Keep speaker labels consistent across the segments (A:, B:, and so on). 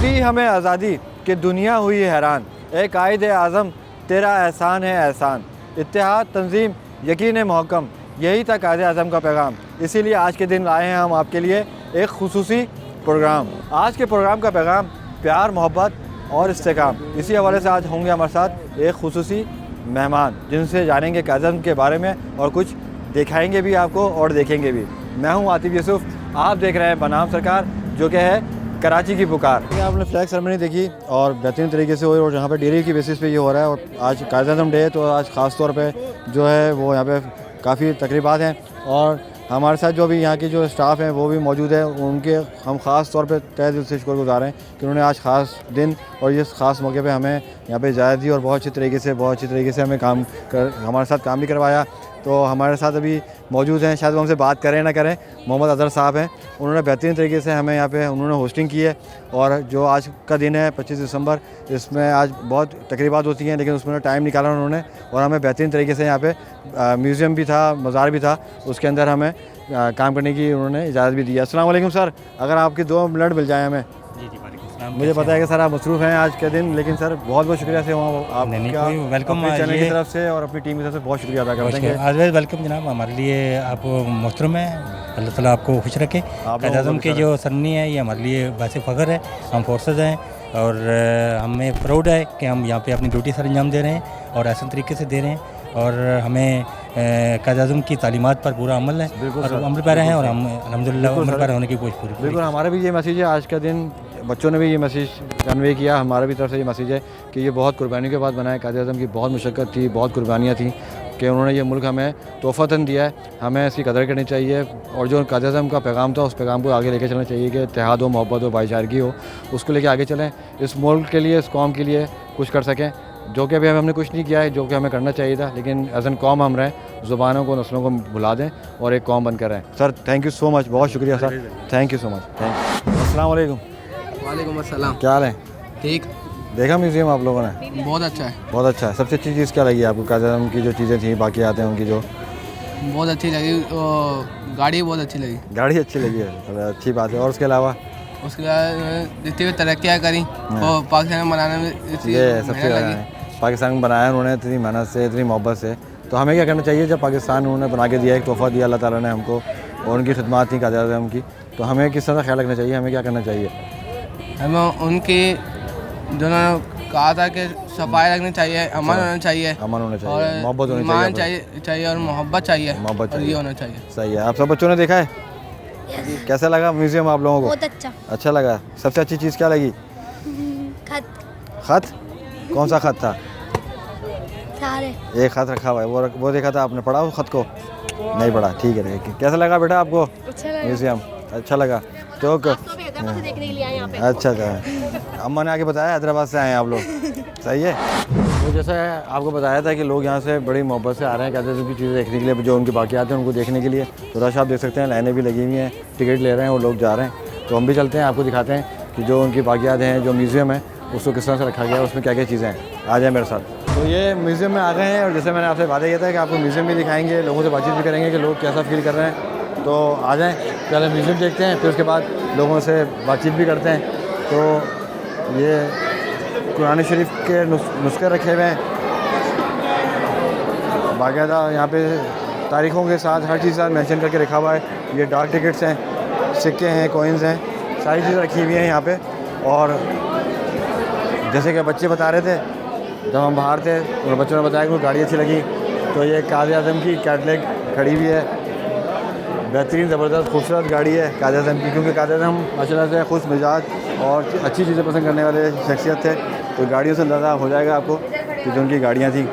A: दी हमें आज़ादी कि दुनिया हुई हैरान, ए कायदे आज़म तेरा एहसान है एहसान, इत्तेहाद तंजीम यकीन महकम, यही था कायदे आज़म का पैगाम। इसीलिए आज के दिन लाए हैं हम आपके लिए एक खुसूसी प्रोग्राम। आज के प्रोग्राम का पैगाम प्यार, मोहब्बत और इस्तेकाम। इसी हवाले से आज होंगे हमारे साथ एक खुसूसी मेहमान, जिनसे जानेंगे कायदे आज़म के बारे में और कुछ दिखाएंगे भी आपको और देखेंगे भी। मैं हूँ आतिफ यूसुफ, आप देख रहे हैं बनाम सरकार, जो कि है कराची की पुकार। आपने फ्लैग सेरेमनी देखी और बेहतरीन तरीके से हुई, और यहाँ पे डेली की बेसिस पे ये हो रहा है। और आज कायदे आज़म डे है, तो आज ख़ास तौर पे जो है वो यहाँ पे काफ़ी तकरीबात हैं। और हमारे साथ जो भी यहाँ की जो स्टाफ हैं वो भी मौजूद है, उनके हम ख़ास तौर पे तहे दिल से शुक्रगुज़ार हैं कि उन्होंने आज ख़ास दिन और इस ख़ास मौके पे हमें यहाँ पे इजाज़त दी और बहुत अच्छी तरीके से हमें हमारे साथ काम भी करवाया। तो हमारे साथ अभी मौजूद हैं, शायद वो हमसे बात करें ना करें, मोहम्मद अज़हर साहब हैं। उन्होंने बेहतरीन तरीके से हमें यहाँ पे उन्होंने होस्टिंग की है। और जो आज का दिन है 25 दिसंबर, इसमें आज बहुत तकरीबात होती हैं, लेकिन उसमें टाइम निकाला उन्होंने और हमें बेहतरीन तरीके से यहाँ पे म्यूज़ियम भी था, मज़ार भी था, उसके अंदर हमें काम करने की उन्होंने इजाज़त भी दी है। अस्सलाम वालेकुम सर, अगर आपके 2 मिनट मिल जाए हमें। मुझे पता है कि सर आप मसरूफ़ हैं आज के दिन, लेकिन सर बहुत बहुत शुक्रिया से आपका
B: वेलकम
A: चैनल की तरफ से और अपनी टीम की तरफ से बहुत शुक्रिया अदा करते हैं।
B: ऑलवेज वेलकम जनाब, हमारे लिए आप मोहतरम है, अल्लाह ताला आपको खुश रखे। कायदे आज़म की जो सरनी है ये हमारे लिए बाइस फ़ख्र है। हम फोर्सेस हैं और हमें प्राउड है कि हम यहाँ पे अपनी ड्यूटी सर अंजाम दे रहे हैं और ऐसे तरीके से दे रहे हैं। और हमें कायदे आज़म की तालीमात पर पूरा अमल है और अमल पैरा हैं और हम अल्हम्दुलिल्लाह अमल पैरा होने की कोशिश पूरी।
A: बिल्कुल, हमारा भी ये मैसेज है आज का दिन, बच्चों ने भी ये मैसेज कन्वे किया, हमारे भी तरफ से ये मैसेज है कि ये बहुत कुर्बानियों के बाद बना है। कायदे आज़म की बहुत मुशक्क़त थी, बहुत कुर्बानियाँ थी कि उन्होंने ये मुल्क हमें तोहफ़तन दिया है, हमें इसकी कदर करनी चाहिए। और जो कायदे आज़म का पैगाम था, उस पैगाम को आगे लेकर चलना चाहिए कि इत्तेहाद हो, मोहब्बत हो, भाईचारगी हो, उसको लेकर आगे चलें, इस मुल्क के लिए, इस कौम के लिए कुछ कर सकें, जो कि अभी हमने कुछ नहीं किया है, जो कि हमें करना चाहिए था। लेकिन एज़ एन कौम हम रहें, ज़ुबानों को, नस्लों को भुला दें और एक कौम बनकर रहें। Sir thank you so much, बहुत शुक्रिया sir, thank you so much, thank you. अस्सलाम वालेकुम।
C: वालेकुम अस्सलाम।
A: क्या हाल है?
C: ठीक।
A: देखा म्यूज़ियम आप लोगों ने?
C: बहुत अच्छा है।
A: बहुत अच्छा है। सबसे अच्छी चीज़ क्या लगी आपको? कायदे आज़म की जो चीज़ें थी, बाकी आते हैं उनकी जो
C: बहुत अच्छी लगी, गाड़ी बहुत अच्छी लगी।
A: गाड़ी अच्छी लगी है, अच्छी बात है। और उसके अलावा
C: उसके बाद जितनी भी तरक्कियाँ करी और पाकिस्तान में बनाने में
A: ये सबसे लगी। पाकिस्तान में बनाया उन्होंने इतनी मेहनत से, इतनी मोहब्बत से, तो हमें क्या करना चाहिए? जब पाकिस्तान उन्होंने बना के दिया, एक तोहफ़ा दिया अल्लाह ताला ने हमको, और उनकी खिदमत थी कायदे आज़म की, तो हमें किस तरह ख्याल रखना चाहिए? हमें क्या करना चाहिए?
C: हमें उनकी जो कहा था कि सफाई रखनी चाहिए, अमन होना चाहिए,
A: अमन होना चाहिए,
C: और
A: मोहब्बत होनी
C: ईमान
A: चाहिए,
C: चाहिए और मोहब्बत चाहिए,
A: मोहब्बत
C: और ये होना चाहिए।
A: सही है। आप सब बच्चों ने देखा है? कैसा लगा म्यूज़ियम आप लोगों को?
D: बहुत अच्छा।
A: अच्छा लगा। सबसे अच्छी चीज़ क्या लगी?
D: खत।
A: खत? कौन सा खत था?
D: सारे।
A: एक खत रखा हुआ है, वो देखा था आपने? पढ़ा उस खत को? नहीं पढ़ा, ठीक है। कैसा लगा बेटा आपको म्यूज़ियम? अच्छा लगा। तो
D: देखने के लिए आए यहाँ पे।
A: अच्छा, अम्मा ने आके बताया हैदराबाद से आए हैं आप लोग, सही है। तो जैसे आपको बताया था कि लोग यहाँ से बड़ी मोहब्बत से आ रहे हैं कायदे आज़म की चीज़ें देखने के लिए, जो उनकी बाकियात हैं उनको देखने के लिए। तो रश आप देख सकते हैं, लाइनें भी लगी हुई हैं, टिकट ले रहे हैं और लोग जा रहे हैं। तो हम भी चलते हैं, आपको दिखाते हैं कि जो उनकी बाकियात हैं, जो म्यूज़ियम है, उसको किस तरह से रखा गया है, उसमें क्या क्या चीज़ें हैं। आ जाए मेरे साथ। तो ये म्यूज़ियम में आ गए हैं, और जैसे मैंने आपसे वादा किया था कि आपको म्यूज़ियम भी दिखाएंगे, लोगों से बातचीत भी करेंगे कि लोग कैसा फील कर रहे हैं। तो आ जाएँ, पहले म्यूज़ियम देखते हैं, फिर उसके बाद लोगों से बातचीत भी करते हैं। तो ये कुरान शरीफ के नुस्खे रखे हुए हैं, बाकायदा यहाँ पे तारीख़ों के साथ हर चीज़ मेंशन करके रखा हुआ है। ये डाक टिकट्स हैं, सिक्के हैं, कॉइन्स हैं, सारी चीज़ें रखी हुई हैं यहाँ पे। और जैसे कि बच्चे बता रहे थे, जब हम बाहर थे और बच्चों ने बताया कि उनको गाड़ी अच्छी लगी, तो ये कायदे आज़म की कैडलैक खड़ी हुई है, बेहतरीन ज़बरदस्त खूबसूरत गाड़ी है कायदे आज़म की। क्योंकि कायदे आज़म माशाल्लाह से खुश मिजाज और अच्छी चीज़ें पसंद करने वाले शख्सियत थे, तो गाड़ियों से अंदाज़ा हो जाएगा आपको कि जो उनकी गाड़ियाँ थी।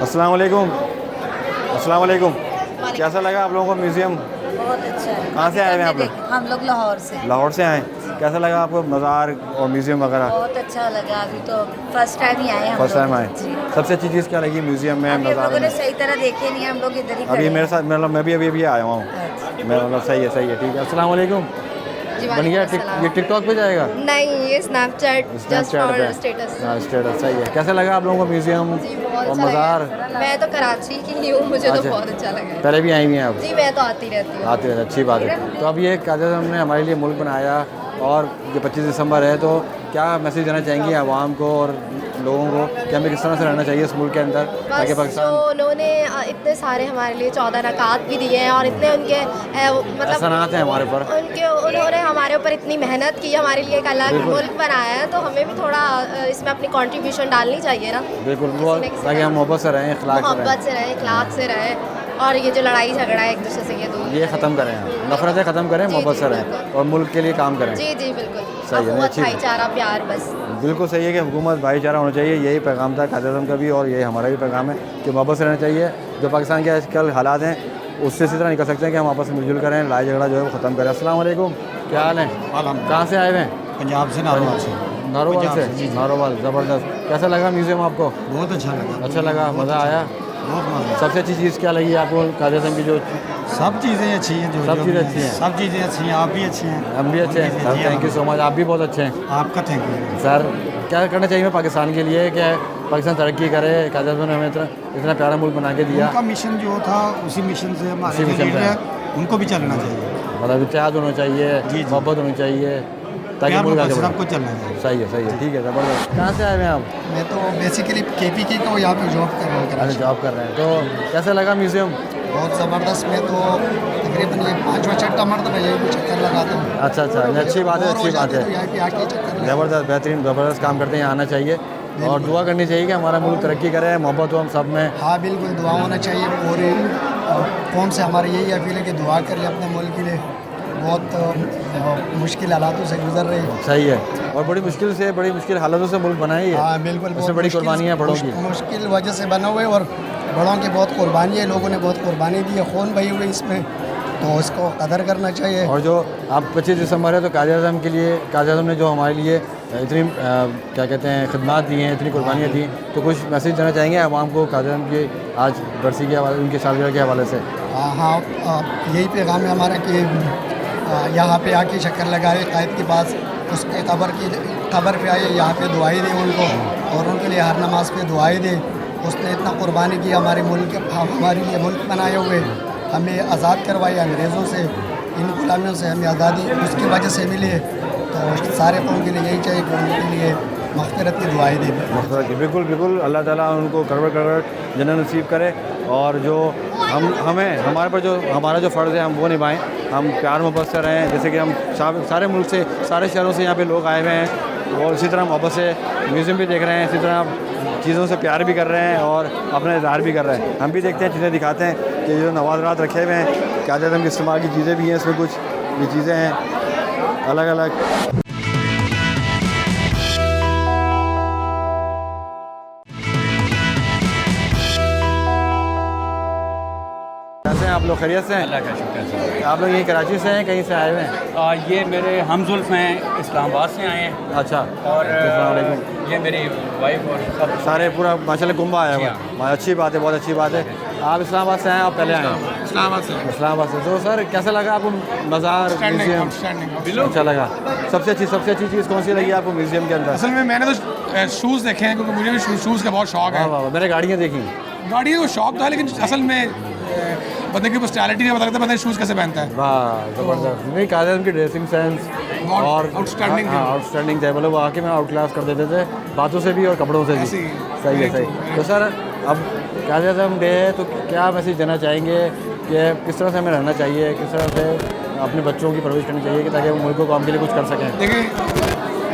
A: अस्सलाम वालेकुम। अस्सलाम वालेकुम। कैसा लगा आप लोगों को म्यूज़ियम?
D: बहुत अच्छा है।
A: कहाँ से आए हैं आप लोग?
D: हम लोग लाहौर से।
A: लाहौर से आए। कैसा लगा आपको मज़ार और म्यूज़ियम वगैरह?
D: बहुत अच्छा लगा। अभी तो फर्स्ट टाइम ही आए हैं।
A: फर्स्ट टाइम आए। सबसे अच्छी चीज़ क्या लगी म्यूज़ियम में,
D: हम
A: मज़ार
D: लोगों ने
A: में?
D: सही तरह देखे नहीं, हम लोग इधर ही
A: अभी मेरे साथ, मतलब मैं भी अभी आया हुआ हूँ। मैं मतलब सही है, ठीक है। अस्सलाम वालेकुम। बन गया? ये टिकटॉक पे जाएगा?
D: नहीं, ये स्नैपचैट जस्ट फॉर स्टेटस।
A: हाँ, स्टेटस। सही है। कैसा लगा आप लोगों को म्यूज़ियम और मज़ार?
D: मैं तो कराची की हूँ, मुझे तो बहुत अच्छा लगा।
A: पहले भी आई हुई हैं आप?
D: जी, मैं तो आती रहती हूँ।
A: आते रहते, अच्छी बात है। तो अब ये कायदे आज़म ने हमारे लिए मुल्क बनाया, और ये 25 दिसंबर है, तो क्या मैसेज देना चाहेंगी आवाम को और लोगों को कि हमें किस तरह से रहना चाहिए इस मुल्क के अंदर ताकि
D: बस जो
A: पाकिस्तान
D: उन्होंने इतने सारे हमारे लिए 14 रकात भी दिए हैं और इतने उनके मतलब
A: एहसानात हैं हमारे ऊपर।
D: उन्होंने हमारे ऊपर इतनी मेहनत की, हमारे लिए एक अलग मुल्क बनाया है, तो हमें भी थोड़ा इसमें अपनी कंट्रीब्यूशन डालनी चाहिए ना।
A: बिल्कुल वो ताकि हम मोहब्बत से रहें, इखलाक से रहें,
D: मोहब्बत से रहें, इखलाक से रहें, और ये जो लड़ाई झगड़ा है एक दूसरे से ये दूर
A: ये ख़त्म करें, नफरतें ख़त्म करें, मोहब्बत से रहें और मुल्क के लिए काम करें।
D: जी जी बिल्कुल,
A: सही है,
D: अखुवत,
A: अच्छी बात।
D: भाईचारा, प्यार, बस
A: बिल्कुल सही है कि हुकूमत भाईचारा होना चाहिए, यही पैगाम था कायद-ए-आज़म का भी और यही हमारा भी पैगाम है कि मोहब्बत से रहना चाहिए। जो पाकिस्तान के आजकल हालात हैं उससे इसी तरह निकल सकते हैं कि हम आपस में मिलजुल करें, लड़ाई झगड़ा जो है वो ख़त्म करें। अस्सलाम वालेकुम, क्या हाल है? कहाँ से आए हुए हैं?
E: पंजाब से नारोवाल से।
A: नारोवाल
E: पंजाब
A: से?
E: जी, जी।
A: नारोवाल, ज़बरदस्त। कैसा लगा म्यूज़ियम आपको?
E: बहुत अच्छा लगा।
A: अच्छा लगा, मज़ा आया?
E: बहुत मज़ा।
A: सबसे अच्छी चीज़ क्या लगी आपको कायद-ए-आज़म की? जो
E: सब चीज़ें अच्छी हैं, जो
A: सब
E: जो
A: चीज़ें
E: भी
A: अच्छी हैं।
E: सब चीज़ें अच्छी हैं, आप भी अच्छे हैं।
A: हम भी अच्छे हैं,
E: जी,
A: थैंक यू सो मच। आप भी बहुत अच्छे हैं
E: आपका थैंक यू।
A: सर। क्या करना चाहिए हमें पाकिस्तान के लिए कि पाकिस्तान तरक्की करे? कायद-ए-आज़म ने हमें इतना प्यारा मुल्क बना के दिया,
E: उनका मिशन जो था उसी मिशन से हमारे
A: उसी
E: जो
A: मिशन
E: लीडर
A: से।
E: है उनको भी चलना चाहिए।
A: मतलब इत्तेहाद होना चाहिए,
E: जी, जी।
A: मोहब्बत होनी चाहिए ताकि
E: प्यार
A: मुल्क आगे
E: मोहब्बत
A: बढ़े।
E: सबको चलना चाहिए।
A: सही है, ठीक है, ज़बरदस्त। कहाँ से आए हुए हैं आप?
E: मैं तो बेसिकली KPK को यहाँ पे जॉब कर रहा हूँ
A: अच्छा,
E: कराची।
A: जॉब कर रहे हैं, तो कैसा लगा म्यूज़ियम?
E: बहुत ज़बरदस्त। मैं तो तकरीबन ये 5वां 6वां मरतबा यही भी चक्कर लगाता हूँ।
A: अच्छा, नहीं, अच्छी बात है,
E: बोर हो
A: अच्छी बात
E: जाते
A: है।
E: तो यहाँ पे आके चक्कर लगाते हैं।
A: ज़बरदस्त, बेहतरीन, ज़बरदस्त काम करते हैं, यहाँ आना चाहिए और दुआ करनी चाहिए कि हमारा मुल्क तरक्की करे, मोहब्बत हो हम सब में।
E: हाँ बिल्कुल, दुआ होना चाहिए। पूरी कौम से हमारी यही अपील है कि दुआ कर ले अपने मुल्क के लिए। बहुत मुश्किल हालातों से गुजर रही है।
A: सही है, और बड़ी मुश्किल हालातों से मुल्क बना ही है।
E: हाँ बिल्कुल,
A: उसमें
E: बहुत
A: बड़ी
E: मुश्किल-
A: कुर्बानियाँ बड़ों की।
E: मुश्किल वजह से बना हुए और बड़ों की बहुत कुर्बानी है, लोगों ने बहुत कुर्बानी दी है, खून बही हुई इसमें, तो इसको कदर करना चाहिए।
A: और जो अब 25 दिसंबर है तो कायद-ए-आज़म के लिए, कायद-ए-आज़म ने जो हमारे लिए इतनी क्या कहते हैं खिदमत दी हैं, इतनी कुर्बानियाँ दी, तो कुछ मैसेज देना चाहेंगे आवाम को कायद-ए-आज़म की आज बरसी के हवाले, उनके सालगिरह के हवाले से?
E: हाँ, यही पैगाम है हमारा कि यहाँ पे आके चक्कर लगाए कायद के पास, उसके कब्र पे आए, यहाँ पे दुआई दे उनको और उनके लिए हर नमाज पे दुआई दे। उसने इतना कुर्बानी की हमारे मुल्क, हमारे लिए मुल्क बनाए हुए, हमें आज़ाद करवाए अंग्रेज़ों से, इन गुलामियों से हमें आज़ादी उसकी वजह से मिली है। तो सारे कौम के लिए यही चाहिए कि उनके लिए मग़फ़िरत की दुआई दे।
A: बिल्कुल बिल्कुल, अल्लाह ताला उनको करवट जन्नत नसीब करे और जो हमारे पर जो हमारा जो फ़र्ज़ है हम वो निभाएं, हम प्यार मोहब्बत से रहें। जैसे कि हम सारे मुल्क से, सारे शहरों से यहाँ पे लोग आए हुए हैं और इसी तरह मोहब्बत से म्यूज़ियम भी देख रहे हैं, इसी तरह चीज़ों से प्यार भी कर रहे हैं और अपना इज़हार भी कर रहे हैं। हम भी देखते हैं, चीज़ें दिखाते हैं कि जो नवाज़रात रखे हुए हैं, कायद-ए-आज़म के इस्तेमाल की चीज़ें भी हैं इसमें, कुछ ये चीज़ें हैं अलग अलग। कैसे हैं आप लोग? खैरियत से हैं?
F: अल्लाह का शुक्र है।
A: आप लोग यहीं कराची से हैं, कहीं से आए हुए हैं?
F: ये मेरे हमजुल्फ हैं, इस्लामाबाद से आए हैं
A: अच्छा,
F: और
A: अस्सलाम वालेकुम।
F: ये मेरी वाइफ और सब
A: सारे पूरा माशाल्लाह कुंभा आया हुआ
F: जी
A: है। अच्छी बात है, बहुत अच्छी बात है। आप इस्लामाबाद से हैं? आप पहले आए हैं? इस्लामाबाद से। तो सर कैसा लगा आपको मज़ार, म्यूज़ियम? अच्छा लगा। सबसे अच्छी चीज़ कौन सी लगी आपको म्यूज़ियम के अंदर?
G: असल में मैंने तो शूज़ देखे हैं क्योंकि मुझे भी शूज़ का बहुत शौक है।
A: वाह वाह, मैंने गाड़ियाँ देखी।
G: गाड़ी को शौक था लेकिन असल में बंदे की पर्सनैलिटी नहीं पता लगता बंदा शूज़ कैसे पहनता है।
A: वाह ज़बरदस्त। नहीं, कायद-ए-आज़म की ड्रेसिंग सेंस
G: बहुत
A: और
G: आउटस्टैंडिंग थी।
A: आउटस्टैंडिंग थे, मतलब वो आके मैं आउट क्लास कर देते थे, बातों से भी और कपड़ों से भी।
G: ऐसे ही।
A: सही है, सही। तो सर अब कायद-ए-आज़म डे है तो क्या मैसेज देना चाहेंगे कि किस तरह से हमें रहना चाहिए, किस तरह से अपने बच्चों की परवरिश करनी चाहिए कि ताकि वो मुल्क को काम के लिए कुछ कर सकें?
G: देखिए,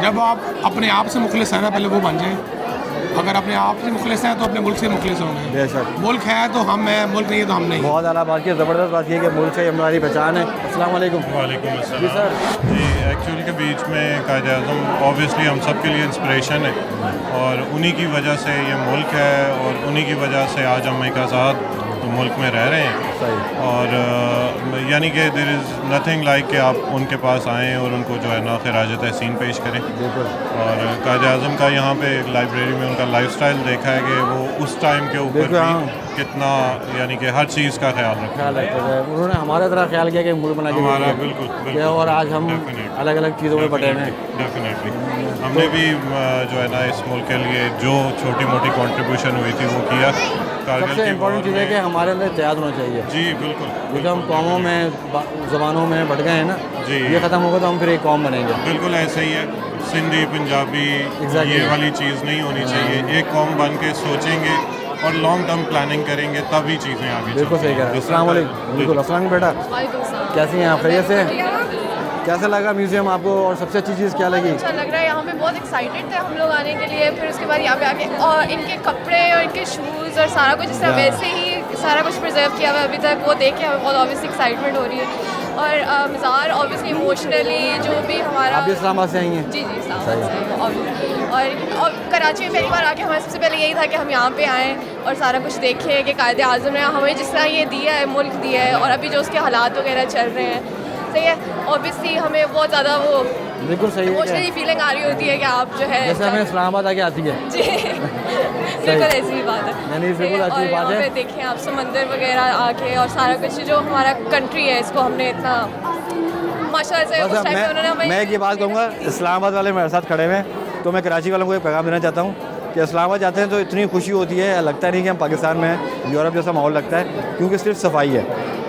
G: जब आप अपने आप से मुखलिस हैं ना, पहले वो बन जाएं। अगर अपने आप से मुखलिस हैं तो अपने मुल्क से मुखलिस होंगे।
A: बेशक।
G: मुल्क है तो हम हैं, मुल्क नहीं है तो हम नहीं।
A: बहुत आला बात की, ज़बरदस्त बात की है कि मुल्क से हमारी पहचान है। अस्सलाम वालेकुम।
H: वालेकुम
A: जी
H: अस्सलाम।
A: सर।
H: जी, एक्चुअली के बीच में कायद-ए-आज़म ऑब्वियसली हम सब के लिए इंस्पिरेशन है और उन्हीं की वजह से ये मुल्क है और उन्हीं की वजह से आज हम एक आज़ाद मुल्क में रह रहे हैं।
A: सही।
H: और यानी कि देयर इज़ नथिंग लाइक कि आप उनके पास आएँ और उनको जो है ना खिराज तहसीन पेश करें।
A: बिल्कुल।
H: और कायद-ए-आज़म का यहाँ पे लाइब्रेरी में उनका लाइफस्टाइल देखा है कि वो उस टाइम के ऊपर
A: बिल्कुल, हाँ।
H: भी कितना यानी कि हर चीज़ का ख्याल रखा
A: ख्याल रखते थे उन्होंने, हमारा तरह ख्याल किया कि मुल्क बना के
H: हमारा
A: दिया।
H: बिल्कुल,
A: कि
H: बिल्कुल।
A: और आज हम
H: Definitely.
A: अलग अलग चीज़ों में बटे हुए हैं।
H: डेफिनेटली हमने भी जो है ना इस मुल्क के लिए जो छोटी मोटी कंट्रीब्यूशन हुई थी वो किया कारगिल
A: सबसे
H: की
A: इम्पोर्टेंट
H: वॉर
A: चीज़ है कि
H: में।
A: हमारे अंदर इत्तेहाद होना चाहिए।
H: जी बिल्कुल
A: जैसे हम कौमों में ज़बानों में बढ़ गए हैं ना,
H: जी।
A: ये ख़त्म होगा तो हम फिर एक कौम बनेंगे।
H: बिल्कुल ऐसे ही है। सिंधी पंजाबी
A: Exactly.
H: ये वाली चीज़ नहीं होनी चाहिए। एक कौम बन के सोचेंगे और लॉन्ग टर्म प्लानिंग करेंगे तभी चीज़ें आगे
A: बिल्कुल सही कह रहे हैं। अस्सलाम वालेकुम। बिल्कुल अस्सलाम बेटा, कैसी हैं आप? खैरियत से? कैसा लगा म्यूज़ियम आपको और सबसे अच्छी चीज़ क्या लगी?
I: अच्छा लग रहा है। यहाँ पे बहुत एक्साइटेड थे हम लोग आने के लिए। फिर उसके बाद यहाँ पे आके और इनके कपड़े और इनके शूज़ और सारा कुछ जैसे वैसे ही सारा कुछ प्रिजर्व किया हुआ है अभी तक, वो देख के हमें बहुत ऑब्वियसली एक्साइटमेंट हो रही है। और मज़ार ऑब्वियसली इमोशनली जो भी हमारा,
A: आप भी इस्लामाबाद से आई हैं?
I: जी जी इस्लामाबाद से। और कराची में पहली बार आके हमारे सबसे पहले यही था कि हम यहाँ पे आएँ और सारा कुछ देखें कि कायदे आज़म ने हमें जिस तरह ये दिया है, मुल्क दिया है, और अभी जो उसके हालात वगैरह चल रहे हैं, सही है। ऑब्वियसली हमें बहुत ज़्यादा वो
A: बिल्कुल सही है।
I: इमोशनली फीलिंग आ रही होती है कि आप जो है
A: जैसे हमें इस्लामाबाद आके आती है।
I: जी बिल्कुल ऐसी ही बात है।
A: नहीं बिल्कुल अच्छी
I: और
A: बात
I: यहाँ पे
A: है।
I: देखें आप समंदर वगैरह आके और सारा कुछ जो हमारा कंट्री है इसको हमने इतना माशाल्लाह से उस टाइम पे उन्होंने हमें।
A: मैं एक ये बात कहूँगा, इस्लामाबाद वाले मेरे साथ खड़े हुए हैं, तो मैं कराची वालों को एक पैगाम देना चाहता हूँ कि इस्लामाबाद जाते हैं तो इतनी खुशी होती है, लगता नहीं कि हम पाकिस्तान में हैं, यूरोप जैसा माहौल लगता है, क्योंकि सिर्फ सफाई है।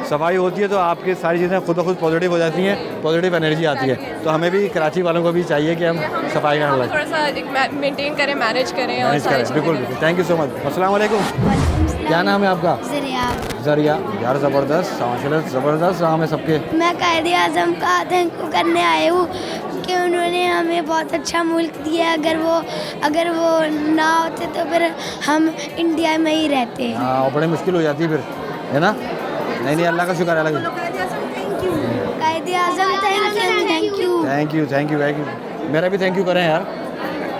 A: सफाई होती है तो आपकी सारी चीज़ें खुद ब खुद पॉजिटिव हो जाती हैं, पॉजिटिव एनर्जी आती है। तो हमें भी कराची वालों को भी चाहिए कि हम सफाई का
I: थोड़ा सा मेंटेन करें, मैनेज करें और सारी चीज़ें
A: बिल्कुल बिल्कुल। Thank you so much. अस्सलाम वालेकुम। क्या नाम है आपका? जरिया। यार ज़बरदस्त, माशाल्लाह ज़बरदस्त नाम है सबके।
J: मैं कायदे आज़म का थैंक यू करने आई हूँ कि उन्होंने हमें बहुत अच्छा मुल्क दिया। अगर वो ना होते तो फिर हम इंडिया में ही रहते।
A: हाँ, बड़ी मुश्किल हो जाती फिर, है ना? नहीं अल्लाह का शुक्र है।
J: कायदे आज़म थैंक यू।
A: Thank you. मेरा भी थैंक यू करें यार,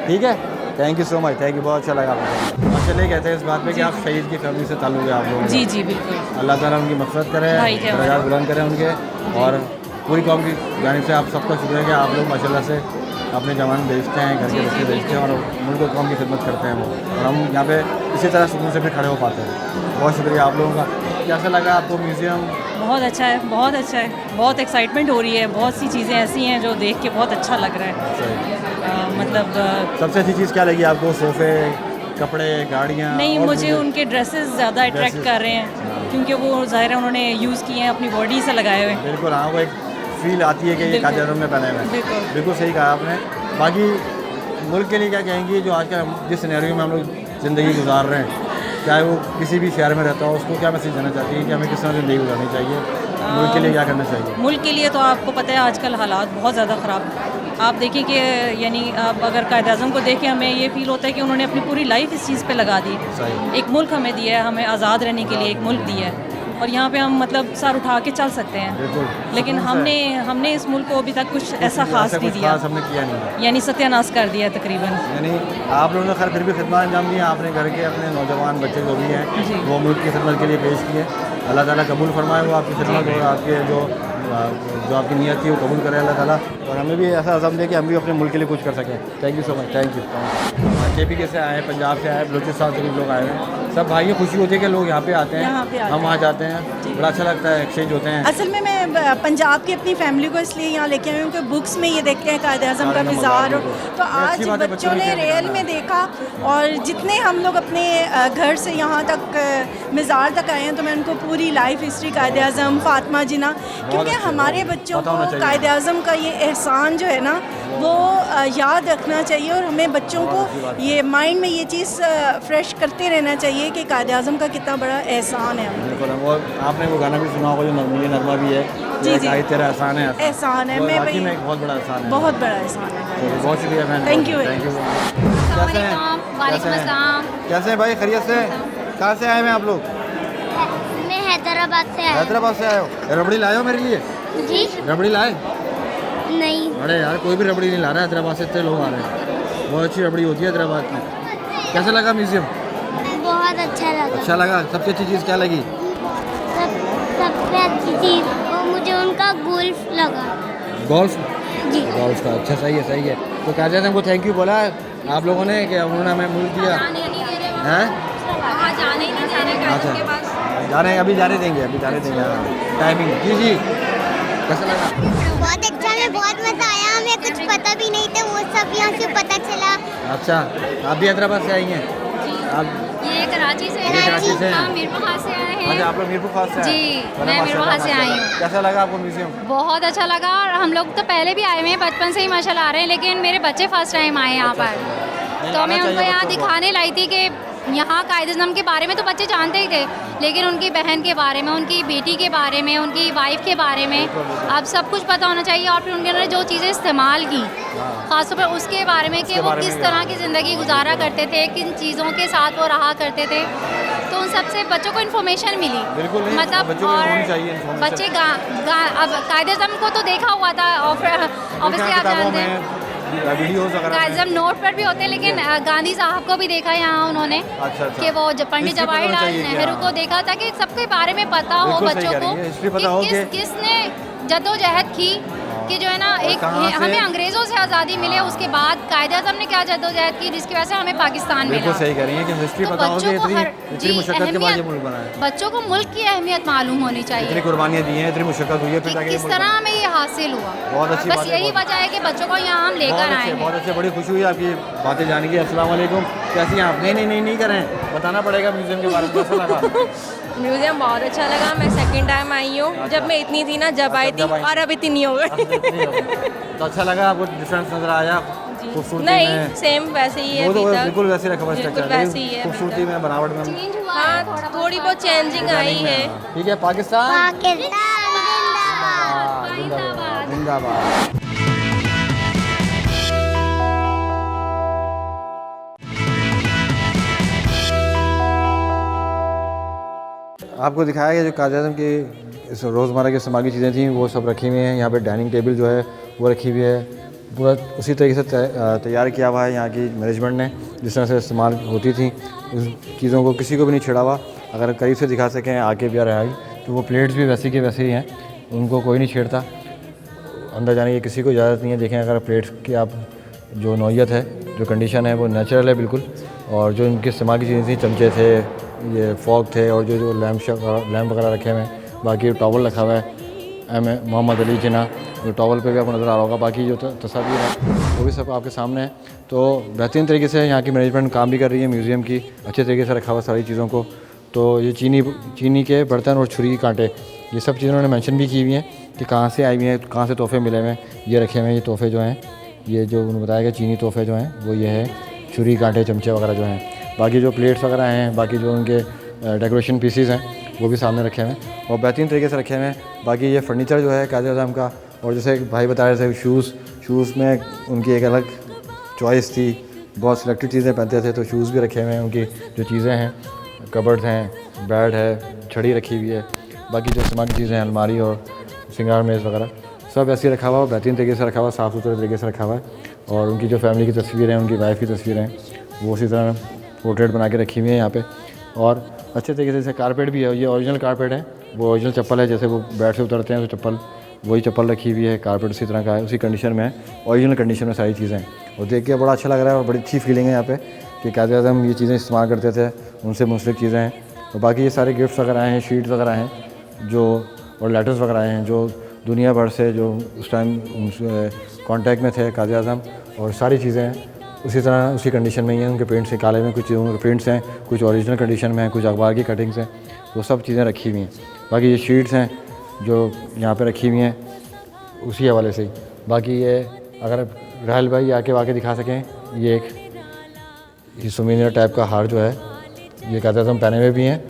A: ठीक है? Thank you so much. Thank you, बहुत अच्छा लगा आपको। माशाल्लाह कहते हैं इस बात पे कि आप शहीद की फैमिली से ताल्लुक़ है आप लोग।
K: जी जी बिल्कुल।
A: अल्लाह ताला उनकी मग़फ़िरत करे, दर्जात बुलंद करें उनके, और पूरी कौम की जानिब से आप सबका शुक्र है कि आप लोग माशाल्लाह से अपने जवान भेजते हैं, घर के बच्चे भेजते हैं और मुल्क और कौम की खिदमत करते हैं वो, और हम यहाँ पे इसी तरह सुकून से भी खड़े हो पाते हैं। बहुत शुक्रिया आप लोगों का। कैसा लगा आपको म्यूज़ियम?
K: बहुत अच्छा है, बहुत अच्छा है। बहुत एक्साइटमेंट हो रही है। बहुत सी चीज़ें ऐसी हैं जो देख के बहुत अच्छा लग रहा है। मतलब
A: सबसे अच्छी चीज़ क्या लगी आपको? सोफ़े, कपड़े, गाड़ियाँ?
K: नहीं, मुझे उनके ड्रेसेस ज़्यादा अट्रैक्ट कर रहे हैं, क्योंकि वो ज़ाहिर है उन्होंने यूज़ किए हैं, अपनी बॉडी से लगाए हुए हैं।
A: बिल्कुल, हाँ, वो एक फील आती है कि ये कायदे आज़म में पहने हुए हैं। बिल्कुल सही कहा आपने। बाकी मुल्क के लिए क्या कहेंगी जो आज का जिस सिनेरियो में हम लोग ज़िंदगी गुजार रहे हैं, चाहे वो किसी भी शहर में रहता हो, उसको क्या मैसेज देना चाहती है कि हमें किस तरह ज़िंदगी गुजारनी चाहिए? मुल्क के लिए क्या करना चाहिए?
K: मुल्क के लिए तो आपको पता है आजकल हालात बहुत ज़्यादा ख़राब हैं। आप देखिए कि यानी आप अगर कायदे आज़म को देखें, हमें ये फ़ील होता है कि उन्होंने अपनी पूरी लाइफ इस चीज़ पे लगा दी। एक मुल्क हमें दिया है, हमें आज़ाद रहने के लिए एक मुल्क दिया है, और यहाँ पे हम मतलब सर उठा के चल सकते हैं। लेकिन हमने इस मुल्क को अभी तक कुछ ऐसा खास नहीं दिया,
A: हमने किया नहीं,
K: यानी सत्यानाश कर दिया तकरीबन।
A: यानी आप लोगों ने खैर फिर भी खिदमत अंजाम दी, आपने घर के अपने नौजवान बच्चे जो भी हैं वो मुल्क की खिदमत के लिए पेश किए। अल्लाह ताला कबूल फरमाए वो आपकी खिदमत, और आपके जो आपकी नीयत थी वो कबूल करे अल्लाह ताला, और हमें भी ऐसा अज़म दे कि हम भी अपने मुल्क के लिए कुछ कर सकें। Thank you so much. Thank you. KPK से आए, पंजाब से आए, बलूचिस्तान से भी लोग आए हैं। सब भाई खुशी होती है कि लोग यहाँ पे आते हैं, हम वहाँ जाते हैं, बड़ा अच्छा लगता है, एक्सचेंज होते हैं।
L: असल में मैं पंजाब की अपनी फैमिली को इसलिए यहाँ लेके आई हूँ कि बुक्स में ये देखते हैं कायदे आज़म का मज़ार, तो आज बच्चों ने रियल में देखा, और जितने हम लोग अपने घर से यहाँ तक मज़ार तक आए हैं, तो मैं उनको पूरी लाइफ हिस्ट्री कायदे आज़म, फ़ातिमा जिना, क्योंकि हमारे बच्चों को कायदे आज़म का ये एहसान जो है ना वो याद रखना चाहिए, और हमें बच्चों को ये माइंड में ये चीज़ फ्रेश करते रहना चाहिए कि कायदे आज़म का कितना बड़ा एहसान है।
A: बिल्कुल, वो आपने वो गाना भी सुना होगा जो नगमा भी है,
L: जी जी,
A: तेरा एहसान है।
L: एहसान है, मैं
A: वाकई में एक बहुत बड़ा एहसान है,
L: बहुत बड़ा एहसान है।
A: बहुत शुक्रिया बहन,
L: थैंक यू।
A: कैसे हैं भाई? खैरियत से? कहाँ से आए हैं आप लोग?
J: मैं हैदराबाद से आया।
A: हैदराबाद से आए हो? रबड़ी लाए हो मेरे लिए?
J: जी।
A: रबड़ी लाए?
J: नहीं।
A: अरे यार, कोई भी रबड़ी नहीं ला रहा है, हैदराबाद से इतने लोग आ रहे हैं। बहुत अच्छी रबड़ी होती है हैदराबाद की। कैसा लगा म्यूज़ियम?
J: बहुत अच्छा लगा।
A: अच्छा लगा। सबसे अच्छी चीज़ क्या लगी?
J: सबसे अच्छी चीज़ वो मुझे उनका गोल्फ लगा।
A: गोल्फ?
J: जी।
A: गोल्फ का, अच्छा, सही है। तो क्या कहते हैं हमको थैंक यू बोला है आप लोगों ने कि उन्होंने हमें मुल्क दिया है? अच्छा, अभी जाने देंगे टाइमिंग। जी। कैसा लगा?
J: बहुत अच्छा, हमें बहुत मज़ा आया, हमें कुछ पता भी नहीं था, वो सब यहाँ से पता चला।
A: अच्छा, आप भी हैदराबाद से आई हैं? आप
I: ये
M: ये कराची से
A: ये कराची से हैं?
M: हाँ, मीरपुर खास से आए हैं।
A: अच्छा, आप लोग मीरपुर खास से आए
M: जी,
A: हैं?
M: मैं मीरपुर खास से आई हूँ।
A: कैसा लगा आपको म्यूजियम?
M: बहुत अच्छा लगा। और हम लोग तो पहले भी आए हुए हैं, बचपन से ही माशाल्लाह आ रहे हैं, लेकिन मेरे बच्चे फर्स्ट टाइम आए यहाँ पर, तो मैं उनको यहाँ दिखाने लाई थी कि यहाँ कायद-ए-आज़म के बारे में तो बच्चे जानते ही थे, लेकिन उनकी बहन के बारे में, उनकी बेटी के बारे में, उनकी वाइफ के बारे में अब सब कुछ पता होना चाहिए। और फिर उन्होंने जो चीज़ें इस्तेमाल की, ख़ासतौर पर उसके बारे में कि वो किस तरह की ज़िंदगी गुजारा करते थे, किन चीज़ों के साथ वो रहा करते थे, तो उन सबसे बच्चों को इन्फॉर्मेशन मिली। मतलब और बच्चे अब कायद-ए-आज़म को तो देखा हुआ था, ऑब्वियसली आप जानते हैं कायद-ए-आज़म नोट पर भी होते हैं, लेकिन गांधी साहब को भी देखा यहाँ उन्होंने कि वो पंडित जवाहरलाल नेहरू को देखा था कि सबके बारे में पता हो बच्चों को कि किसने जद्दोजहद की, कि जो है ना एक हमें अंग्रेज़ों से आज़ादी मिले, उसके बाद कायद-ए-आज़म ने क्या जद्दोजहद की जिसकी वजह से हमें पाकिस्तान मिला।
A: बिल्कुल सही कह रही हैं कि हिस्ट्री पता हो कि इतनी मुशक्क़त के बाद ये मुल्क बना है।
M: बच्चों को मुल्क की अहमियत मालूम होनी चाहिए,
A: इतनी कुर्बानियाँ दी हैं, इतनी मुशक्क़त हुई है, फिर जाके
M: किस तरह हमें ये हासिल हुआ।
A: बहुत अच्छी बात
M: बस
A: है,
M: यही वजह है कि बच्चों को यहाँ हम लेकर आए हैं।
A: बहुत अच्छे, बड़ी खुशी हुई आपकी बातें जान के। अस्सलाम वालेकुम, कैसी हैं आप? नहीं करें, बताना पड़ेगा म्यूजियम के बारे में, कैसा लगा?
N: म्यूजियम बहुत अच्छा लगा। मैं सेकंड टाइम आई हूँ। जब मैं इतनी थी ना जब आई थी, और अब इतनी हो गई।
A: तो अच्छा लगा आपको? डिफरेंस नजर आया? खूबसूरती
N: नहीं,
A: में
N: सेम वैसे ही है
A: वो तो
N: अभी तक।
A: बिल्कुल वैसे रखा हुआ है
N: बिल्कुल
A: स्ट्रक्चर,
N: वैसे ही है।
A: खूबसूरती में, बनावट में
N: हाँ, थोड़ी बहुत चेंजिंग आई है।
A: ठीक है। पाकिस्तान
J: जिंदाबाद।
A: जिंदाबाद। आपको दिखाया गया जो कायद-ए-आज़म की इस रोज़मर्रा की इस्तेमाल की चीज़ें थी वो सब रखी हुई हैं। यहाँ पे डाइनिंग टेबल जो है वो रखी हुई है, पूरा उसी तरीके से तैयार किया हुआ है यहाँ की मैनेजमेंट ने, जिस तरह से इस्तेमाल होती थी उस चीज़ों को किसी को भी नहीं छिड़ा हुआ। अगर करीब से दिखा सकें आके भी रहा तो वो प्लेट्स भी वैसी के वैसे ही हैं, उनको कोई नहीं छेड़ता। अंदर जाने की किसी को इजाज़त नहीं है। देखें अगर प्लेट्स की आप जो नौइयत है, जो कंडीशन है वो नेचुरल है बिल्कुल। और जो इनके इस्तेमाल की चीज़ें थी, चमचे थे, ये फॉक थे, और जो लैम्प वगैरह रखे हुए हैं, बाकी टॉवल रखा हुआ है मोहम्मद अली जिन्ना, जो टॉवल पे भी आपको नज़र आ रहा होगा। बाकी जो तस्वीर है वो भी सब आपके सामने है। तो बेहतरीन तरीके से यहाँ की मैनेजमेंट काम भी कर रही है म्यूज़ियम की, अच्छे तरीके से रखा हुआ सारी चीज़ों को। तो ये चीनी के बर्तन और छुरी कांटे, ये सब चीज़ें उन्होंने मेंशन भी की हुई हैं कि कहाँ से आई हुई हैं, कहाँ से तोहफे मिले हुए हैं। ये रखे हुए हैं ये तोहफे जो हैं, ये जो उन्होंने बताया कि चीनी तोहफे जो हैं वो ये है, छुरी कांटे चमचे वगैरह जो हैं। बाकी जो प्लेट्स वगैरह हैं, बाकी जो उनके डेकोरेशन पीसीज हैं वो भी सामने रखे हुए हैं और बेहतरीन तरीके से रखे हुए हैं। बाकी ये फर्नीचर जो है कायद-ए-आज़म का, और जैसे भाई बता रहे थे शूज़ में उनकी एक अलग चॉइस थी, बहुत सिलेक्टेड चीज़ें पहनते थे, तो शूज़ भी रखे हुए हैं। उनकी जो चीज़ें हैं, कबर्ड हैं, बेड है, छड़ी रखी हुई है, बाकी जो इस्तेमाल की चीज़ें हैं, अलमारी और सिंगार मेज़ वगैरह सब ऐसे रखा हुआ है, बेहतरीन तरीके से रखा हुआ, साफ़ सुथरे तरीके से रखा हुआ है। और उनकी जो फैमिली की तस्वीरें हैं, उनकी वाइफ की तस्वीरें हैं, वो उसी तरह पोर्ट्रेट बना के रखी हुई है यहाँ पे। और अच्छे तरीके से कारपेट भी है, ये ओरिजिनल कारपेट है, वो ओरिजिनल चप्पल है, जैसे वो बेड से उतरते हैं तो चप्पल वही चप्पल रखी हुई है, कारपेट उसी तरह का है, उसी कंडीशन में है, ओरिजिनल कंडीशन में सारी चीज़ें हैं। और देख के बड़ा अच्छा लग रहा है और बड़ी अच्छी फीलिंग है यहाँ पे कि कायद-ए-आज़म ये चीज़ें इस्तेमाल करते थे, उनसे मुंसलिक चीज़ें हैं। और बाकी ये सारे गिफ्ट्स वगैरह हैं, शीट्स वगैरह हैं जो, और लेटर्स वगैरह हैं जो दुनिया भर से जो उस टाइम कॉन्टैक्ट में थे कायद-ए-आज़म, और सारी चीज़ें उसी तरह उसी कंडीशन में ही हैं। उनके प्रिंट्स निकाले में, कुछ चीज़ों के प्रिंट्स हैं, कुछ ओरिजिनल कंडीशन में हैं, कुछ अखबार की कटिंग्स हैं, वो सब चीज़ें रखी हुई हैं। बाकी ये शीट्स हैं जो यहाँ पे रखी हुई हैं उसी हवाले से ही। बाकी ये अगर राहल भाई आके वाके दिखा सकें, ये एक सोमीनियर टाइप का हार जो है, ये कायद-ए-आज़म पहने हुए भी हैं,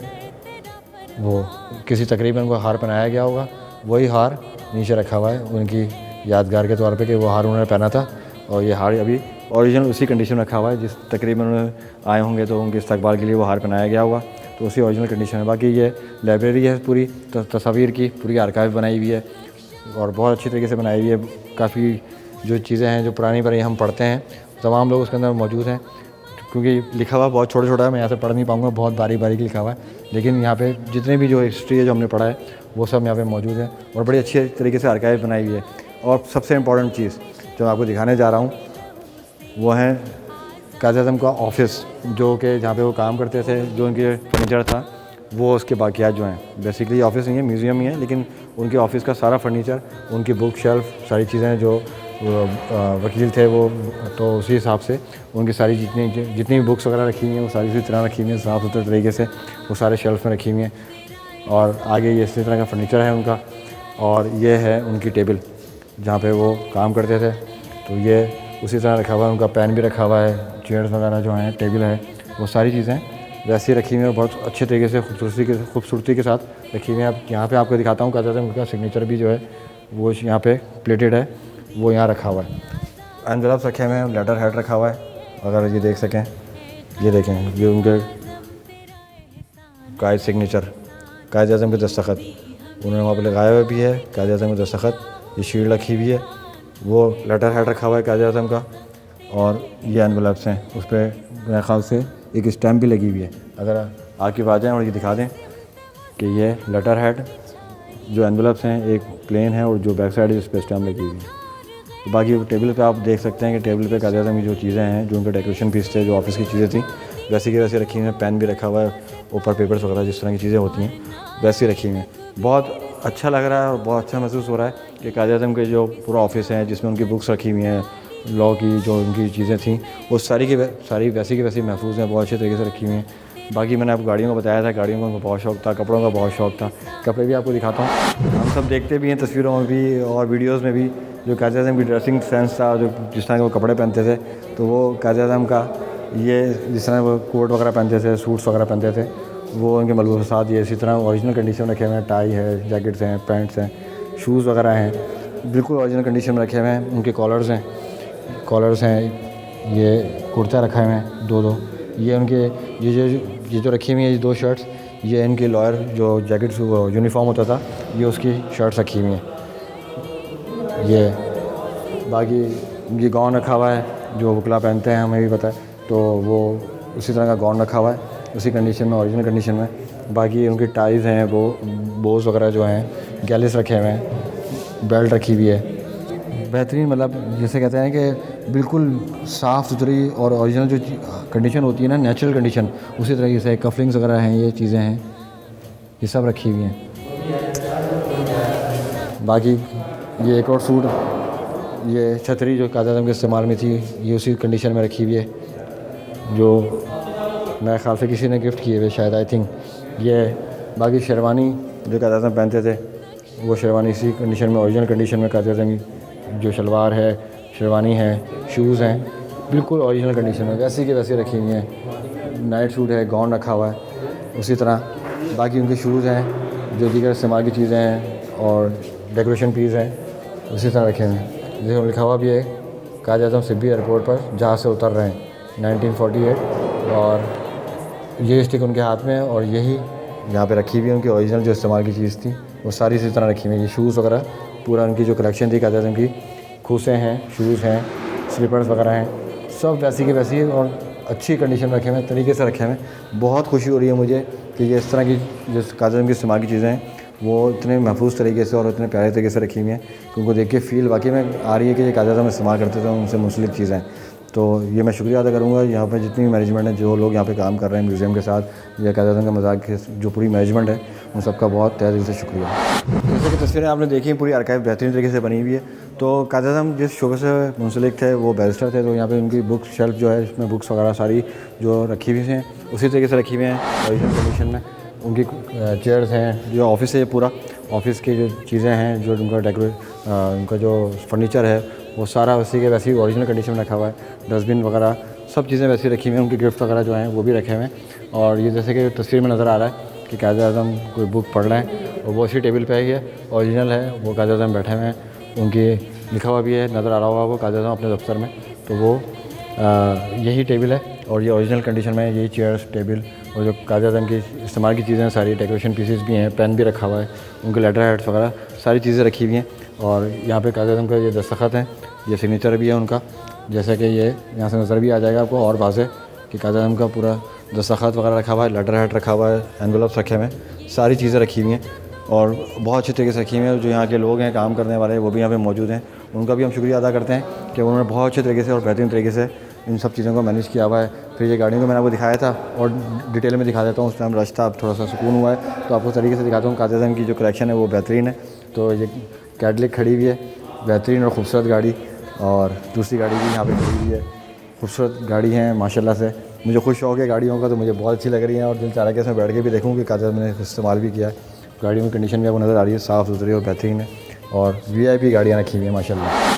A: वो किसी तकरीब में उनको हार पहनाया गया होगा, वही हार नीचे रखा हुआ है उनकी यादगार के तौर पे कि वो हार उन्होंने पहना था। और ये हार अभी ओरिजिनल उसी कंडीशन में रखा हुआ है, जिस तकरीब में उन्होंने आए होंगे तो उनके इस्तकबाल के लिए वो हार पहनाया गया होगा, तो उसी ओरिजिनल कंडीशन में। बाकी ये लाइब्रेरी है पूरी तस्वीर की, पूरी आर्काइव बनाई हुई है और बहुत अच्छी तरीके से बनाई हुई है। काफ़ी जो चीज़ें हैं जो पुरानी हम पढ़ते हैं, तमाम लोग उसके अंदर मौजूद हैं, क्योंकि लिखा हुआ बहुत छोटा है, मैं यहाँ से पढ़ नहीं पाऊँगा, बहुत बारीक लिखा हुआ है, लेकिन यहाँ पे जितने भी जो हिस्ट्री है जो हमने पढ़ा है वो सब यहाँ पे मौजूद है और बड़ी अच्छी तरीके से आर्काइव बनाई हुई है। और सबसे इम्पॉर्टेंट चीज़ जो मैं आपको दिखाने जा रहा हूँ वो है कायद-ए-आज़म का ऑफ़िस, जो कि जहाँ पे वो काम करते थे, जो उनके फर्नीचर था वो उसके बाकियात जो हैं। बेसिकली ऑफ़िस नहीं है, म्यूज़ियम ही है, लेकिन उनके ऑफ़िस का सारा फर्नीचर, उनकी बुक शेल्फ, सारी चीज़ें जो वकील थे वो, तो उसी हिसाब से उनकी सारी जितनी भी बुक्स वगैरह रखी हुई हैं वो सारी इसी तरह रखी हुई हैं, साफ़ सुथरे तरीके से वो सारे शेल्फ में रखी हुई हैं। और आगे ये इसी तरह का फर्नीचर है उनका, और ये है उनकी टेबल जहाँ पे वो काम करते थे, तो ये उसी तरह रखा हुआ है। उनका पेन भी रखा हुआ है, चेयर्स वगैरह जो हैं, टेबल है, वो सारी चीज़ें वैसे ही रखी हुई हैं, बहुत अच्छे तरीके से खूबसूरती के साथ रखी हुई हैं। अब यहाँ पे आपको दिखाता हूँ, कहते हैं उनका सिग्नेचर भी जो है वो यहाँ पे प्लेटेड है, वो यहाँ रखा हुआ है। एनवेलप्स रखे हुए हैं, लेटर हेड रखा हुआ है, अगर ये देख सकें, ये देखें, ये उनके कायद सिग्नेचर, कायद आज़म के दस्तखत उन्होंने वहाँ पर लगाया हुआ भी है, कायद आज़म के दस्तखत। ये शील्ड रखी हुई है, वो लेटर हेड रखा हुआ है कायद आज़म का, और ये एनवेलप्स हैं, उस पर मेरे ख्याल से एक स्टैम्प भी लगी हुई है। अगर आपके पास जाएँ और ये दिखा दें कि ये लेटर हेड जो एनवेलप्स हैं, एक प्लेन है और जो बैक साइड है उस पर स्टैम्प लगी हुई है। तो बाकी टेबल पे आप देख सकते हैं कि टेबल पे कायद आज़म की जो चीज़ें हैं, जो उनके डेकोरेशन पीस थे, जो ऑफिस की चीज़ें थी, वैसी की वैसी रखी हुई हैं। पेन भी रखा हुआ है, ऊपर पेपर्स वगैरह जिस तरह की चीज़ें होती हैं वैसी रखी हुई हैं। बहुत अच्छा लग रहा है और बहुत अच्छा महसूस हो रहा है कि कायद आज़म के जो पूरा ऑफिस है, जिसमें उनकी बुक्स रखी हुई हैं, लॉ की जो उनकी चीज़ें थी, वो सारी वैसी की वैसी महफूज हैं, बहुत अच्छे तरीके से रखी हुई हैं। बाकी मैंने आपको गाड़ियों का बताया था, गाड़ियों का उनको बहुत शौक़ था, कपड़ों का बहुत शौक़ था, कपड़े भी आपको दिखाता हूँ। हम सब देखते भी हैं तस्वीरों में भी और वीडियोज़ में भी, जो कायद आज़म की ड्रेसिंग सेंस था, जो जिस तरह के वो कपड़े पहनते थे, तो वो कायद आज़म का ये जिस तरह वो कोट वगैरह पहनते थे, सूट्स वगैरह पहनते थे, वो उनके मलबूसात ये इसी तरह ओरिजिनल कंडीशन में रखे हुए हैं। टाई है, जैकेट्स हैं, पैंट्स हैं, शूज़ वगैरह हैं, बिल्कुल ओरिजिनल कंडीशन में रखे हुए हैं। उनके कॉलर्स हैं, ये कुर्ता रखा हुए हैं दो, ये उनके ये जो रखी हुई हैं, ये 2 शर्ट्स, ये इनके लॉयर जो जैकेट्स यूनिफॉर्म होता था, ये उसकी शर्ट्स रखी हुई हैं। ये बाकी ये गाउन रखा हुआ है, जो वकला पहनते हैं, हमें भी पता है, तो वो उसी तरह का गाउन रखा हुआ है, उसी कंडीशन में, ओरिजिनल कंडीशन में। बाकी उनकी टाइज़ हैं, वो बोस वगैरह जो हैं, गैलिस रखे हुए हैं, बेल्ट रखी हुई है, बेहतरीन, मतलब जैसे कहते हैं कि बिल्कुल साफ़ सुथरी और ओरिजिनल जो कंडीशन होती है ना, नेचुरल कंडीशन, उसी तरीके से कफलिंग्स वगैरह हैं, ये चीज़ें हैं, ये सब रखी हुई हैं। बाकी ये एक और सूट, ये छतरी जो कायद आज़म के इस्तेमाल में थी, ये उसी कंडीशन में रखी हुई है, जो मेरे ख्याल से किसी ने गिफ्ट किए हुए शायद, आई थिंक ये। बाकी शेरवानी जो कायद आज़म पहनते थे, वो शेरवानी इसी कंडीशन में, ओरिजिनल कंडीशन में कायद आज़म की जो शलवार है, शेरवानी है, शूज़ हैं, बिल्कुल ओरिजिनल कंडीशन में, वैसी की वैसी रखी हुई हैं। नाइट सूट है, गाउन रखा हुआ है उसी तरह। बाकी उनके शूज़ हैं, जो दीगर इस्तेमाल की चीज़ें हैं, और डेकोरेशन पीस हैं, उसी तरह रखे हुए हैं। जैसे लिखा हुआ भी है, कायद आज़म सिब्बी एयरपोर्ट पर जहाज़ से उतर रहे हैं 1948, और ये स्टिक उनके हाथ में है, और यही यहाँ पे रखी हुई है उनकी ओरिजिनल जो इस्तेमाल की चीज़ थी, वो सारी इसी तरह रखी हुई है। ये शूज़ वगैरह पूरा उनकी जो कलेक्शन थी कायद आज़म की, खूसे हैं, शूज़ हैं, स्लीपर्स वगैरह हैं, सब वैसी की वैसी और अच्छी कंडीशन में रखे हुए हैं, तरीके से रखे हुए हैं। बहुत खुशी हो रही है मुझे कि ये इस तरह की जो कायद आज़म की इस्तेमाल की चीज़ें हैं, वो इतने महफूज तरीके से और इतने प्यारे तरीके से रखी हुई हैं कि उनको देख के फ़ील वाकई में आ रही है कि ये कायद आज़म इस्तेमाल करते थे, उनसे मुंसलिक चीज़ें। तो ये मैं शुक्रिया अदा करूँगा यहाँ पर जितनी भी मैनेजमेंट है, जो लोग यहाँ पे काम कर रहे हैं म्यूज़ियम के साथ, या कायद आज़म का मज़ाक के जो पूरी मैनेजमेंट है, उन सबका बहुत तहे दिल से शुक्रिया। जैसे कि तस्वीरें आपने देखी, पूरी आर्काइव बेहतरीन तरीके से बनी हुई है। तो कायद आज़म जिस शोबे से मुंसलिक थे, वो बैरिस्टर थे, तो यहाँ पे उनकी बुक शेल्फ जो है, इसमें बुक्स वगैरह सारी जो रखी हुई हैं उसी तरीके से रखी हुई हैं ओरिजिनल कंडीशन में। उनकी चेयर्स हैं, जो ऑफिस है, पूरा ऑफिस की जो चीज़ें हैं, जो उनका जो फर्नीचर है, वो सारा उसी के वैसी ओरिजिनल कंडीशन में रखा हुआ है। डस्टबिन वगैरह सब चीज़ें वैसी रखी हुई हैं। उनके गिफ्ट वगैरह जो हैं वो भी रखे हुए हैं। और ये जैसे कि तस्वीर में नज़र आ रहा है कि कायद आज़म कोई बुक पढ़ रहे हैं, और वो उसी टेबल पे ही है, ओरिजिनल है, वो कायद आज़म बैठे हुए हैं। उनकी लिखा हुआ भी है, नज़र आ रहा होगा वो कायद आज़म अपने दफ्तर में, तो वो यही टेबल है और ये ओरिजिनल कंडीशन में है। यही चेयर्स, टेबल और जो कायद आज़म की इस्तेमाल की चीज़ें सारी, डेकोरेशन पीसेस भी हैं, पेन भी रखा हुआ है, उनके लेटर हेड्स वगैरह सारी चीज़ें रखी हुई हैं। और यहाँ पे कायद आज़म का ये दस्तखत है, ये सिग्नेचर भी है उनका, जैसे कि ये यहाँ से नज़र भी आ जाएगा आपको और वाज़ेह कि कायद आज़म का पूरा दस्तखत वगैरह रखा हुआ है, लेटर हेड रखा हुआ है, एनवेलप्स रखे हुए हैं, सारी चीज़ें रखी हुई हैं और बहुत अच्छे तरीके से रखी हुई हैं। जो यहाँ के लोग हैं, काम करने वाले, वो भी यहाँ पे मौजूद हैं, उनका भी हम शुक्रिया अदा करते हैं कि उन्होंने बहुत अच्छे तरीके से और बेहतरीन तरीके से इन सब चीज़ों को मैनेज किया हुआ है। फिर ये गाड़ियों को मैंने आपको दिखाया था और डिटेल में दिखा देता हूँ। उस टाइम रश था, अब थोड़ा सा सुकून हुआ है तो आपको तरीके से दिखाता हूँ। कायद आज़म की जो कलेक्शन है वो बेहतरीन है। तो ये कैडलिक खड़ी हुई है, बेहतरीन और ख़ूबसूरत गाड़ी, और दूसरी गाड़ी भी यहाँ पे खड़ी हुई है। खूबसूरत गाड़ी है माशाल्लाह से। मुझे खुद शौक है गाड़ियों का, तो मुझे बहुत अच्छी लग रही है और दिल चाह रहा है कि इसमें बैठ के भी देखूँ कि कायदे मैंने इस्तेमाल भी किया है। गाड़ी में कंडीशन भी आपको नज़र आ रही है, साफ़ सुथरी और बेहतरीन है और VIP गाड़ियाँ रखी हुई हैं माशाल्लाह।